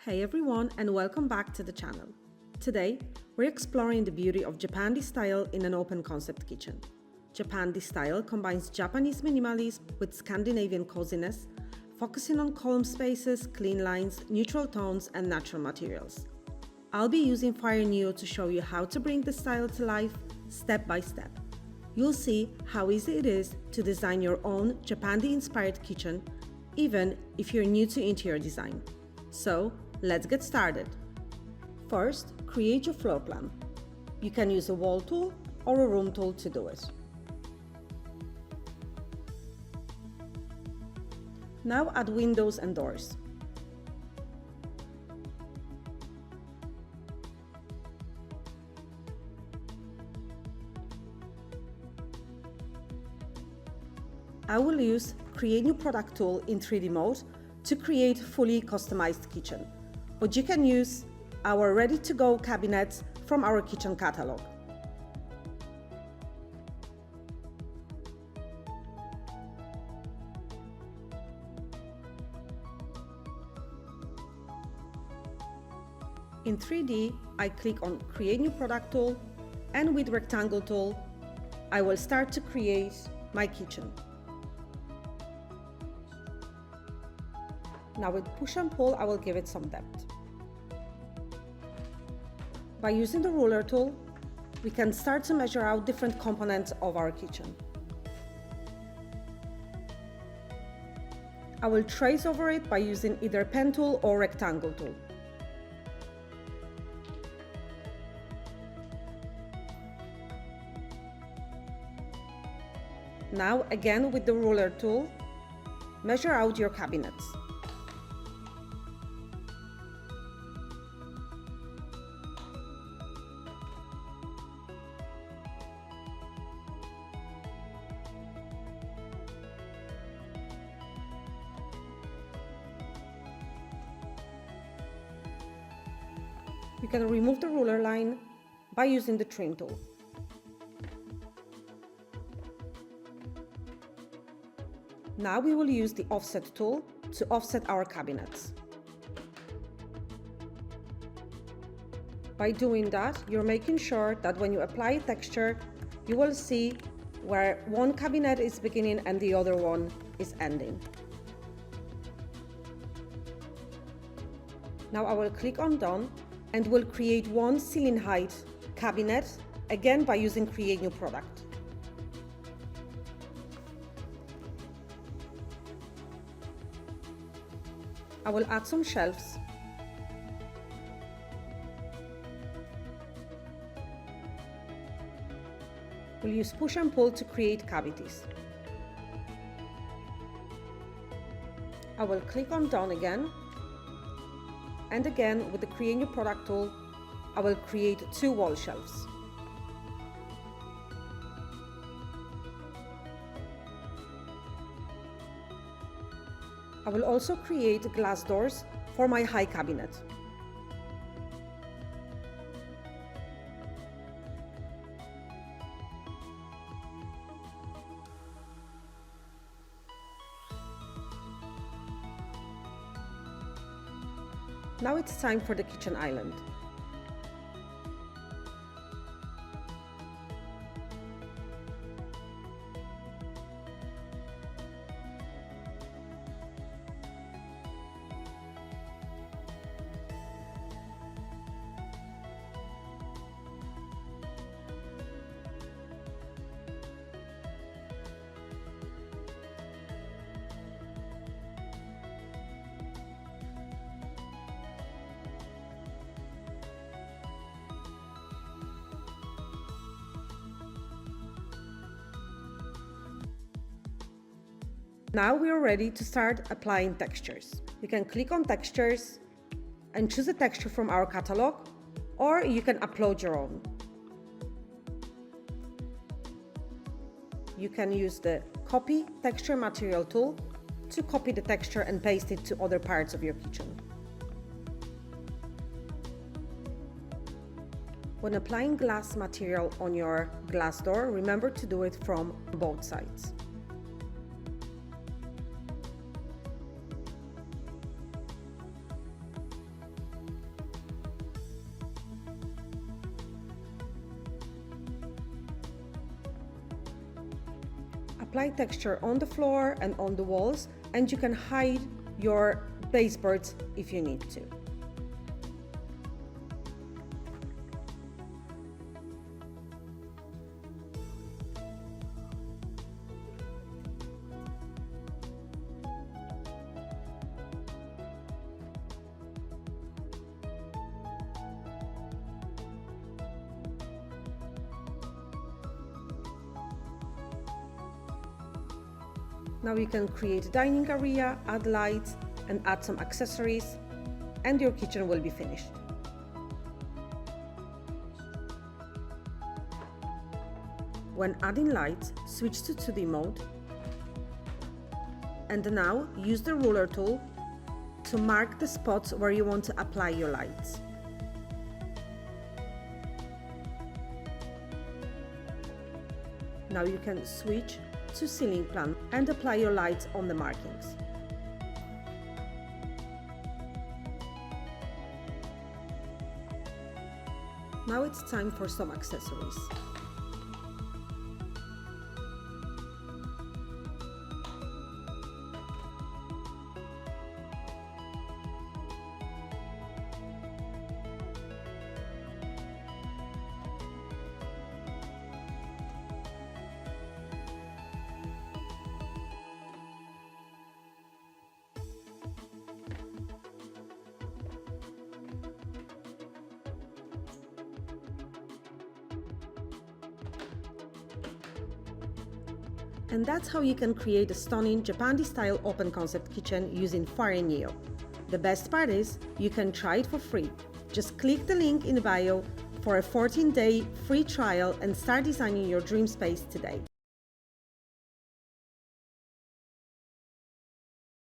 Hey everyone, and welcome back to the channel. Today, we're exploring the beauty of Japandi style in an open concept kitchen. Japandi style combines Japanese minimalism with Scandinavian coziness, focusing on calm spaces, clean lines, neutral tones, and natural materials. I'll be using Foyr Neo to show you how to bring the style to life step by step. You'll see how easy it is to design your own Japandi-inspired kitchen, even if you're new to interior design. So, let's get started. First, create your floor plan. You can use a wall tool or a room tool to do it. Now add windows and doors. I will use Create New Product tool in 3D mode to create fully customized kitchen, but you can use our ready-to-go cabinets from our kitchen catalog. In 3D, I click on Create New Product tool, and with Rectangle tool, I will start to create my kitchen. Now with push and pull, I will give it some depth. By using the ruler tool, we can start to measure out different components of our kitchen. I will trace over it by using either pen tool or rectangle tool. Now, again with the ruler tool, measure out your cabinets. You can remove the ruler line by using the trim tool. Now we will use the offset tool to offset our cabinets. By doing that, you're making sure that when you apply a texture, you will see where one cabinet is beginning and the other one is ending. Now I will click on Done and will create one ceiling height cabinet, again by using Create New Product. I will add some shelves. We'll use push and pull to create cavities. I will click on Done again. And again, with the Create New Product tool, I will create two wall shelves. I will also create glass doors for my high cabinet. Now it's time for the kitchen island. Now we are ready to start applying textures. You can click on textures and choose a texture from our catalog, or you can upload your own. You can use the Copy Texture Material tool to copy the texture and paste it to other parts of your kitchen. When applying glass material on your glass door, remember to do it from both sides. Apply texture on the floor and on the walls, and you can hide your baseboards if you need to. Now you can create a dining area, add lights, and add some accessories, and your kitchen will be finished. When adding lights, switch to 2D mode, and now use the ruler tool to mark the spots where you want to apply your lights. Now you can switch to ceiling plan and apply your lights on the markings. Now it's time for some accessories. And that's how you can create a stunning Japandi-style open concept kitchen using Foyr Neo. The best part is, you can try it for free. Just click the link in the bio for a 14-day free trial and start designing your dream space today.